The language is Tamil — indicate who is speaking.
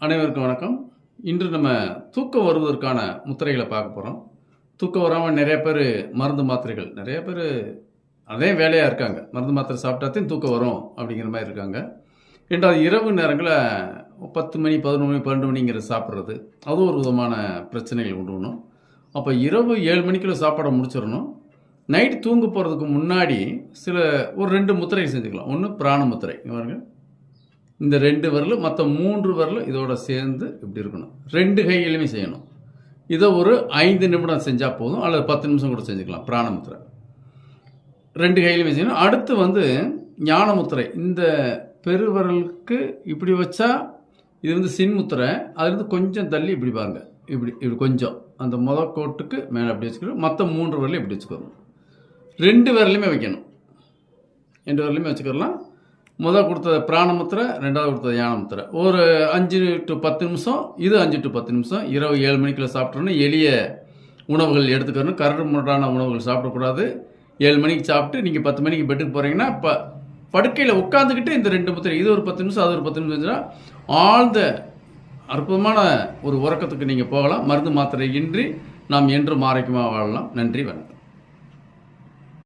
Speaker 1: அனைவருக்கும் வணக்கம். இன்று நம்ம தூக்கம் வருவதற்கான முத்திரைகளை பார்க்க போகிறோம். தூக்கம் வராமல் நிறைய பேர் மருந்து மாத்திரைகள் நிறைய பேர் அதே வேலையாக இருக்காங்க. மருந்து மாத்திரை சாப்பிட்டாத்தையும் தூக்கம் வரும் அப்படிங்கிற மாதிரி இருக்காங்க. ரெண்டாவது இரவு நேரங்களில் 10 மணி 11 மணி 12 மணிங்கிறது சாப்பிட்றது அது ஒரு விதமான பிரச்சனைகள் கொண்டு வரணும். அப்போ இரவு 7 மணிக்குள்ளே சாப்பாடை முடிச்சிடணும். நைட்டு தூங்க போகிறதுக்கு முன்னாடி ஒரு 2 முத்திரைகள் செஞ்சுக்கலாம். ஒன்று பிராண முத்திரை, பாருங்க இந்த 2 விரல், மற்ற 3 விரல் இதோட சேர்ந்து இப்படி இருக்கணும். 2 கையிலுமே செய்யணும். இதை ஒரு 5 நிமிடம் செஞ்சால் போதும், அல்லது 10 நிமிஷம் கூட செஞ்சுக்கலாம். பிராணமுத்திரை 2 கையிலுமே செய்யணும். அடுத்து ஞானமுத்திரை. இந்த பெருவிரலுக்கு இப்படி வச்சா இது சின்முத்திரை. அதுலேருந்து கொஞ்சம் தள்ளி இப்படி பாருங்க, இப்படி கொஞ்சம் அந்த கோட்டுக்கு மேலே அப்படி வச்சுக்கணும். மற்ற 3 விரலையும் இப்படி வச்சுக்கணும். 2 விரலையுமே வைக்கணும். 2 விரலையுமே வச்சுக்கலாம். முதல் கொடுத்தது பிராணமுத்திரை, ரெண்டாவது கொடுத்தது ஞானமுத்திரை. ஒரு 5 to 10 நிமிஷம், இது 5 to 10 நிமிஷம். இரவு 7 மணிக்குள்ள சாப்பிட்றோன்னு எளிய உணவுகள் எடுத்துக்கணும். கரடு முரடான உணவுகள் சாப்பிடக்கூடாது. 7 மணிக்கு சாப்பிட்டு நீங்கள் 10 மணிக்கு பெட்டுக்கு போகிறீங்கன்னா படுக்கையில் உட்காந்துக்கிட்டு இந்த 2 முத்திரை, இது ஒரு 10 நிமிஷம், அது ஒரு 10 நிமிஷம் செஞ்சால் ஆழ்ந்த அற்புதமான ஒரு உறக்கத்துக்கு நீங்கள் போகலாம். மருந்து மாத்திரை இன்றி நாம் என்றும் ஆரோக்கியமாக வாழலாம். நன்றி, வணக்கம்.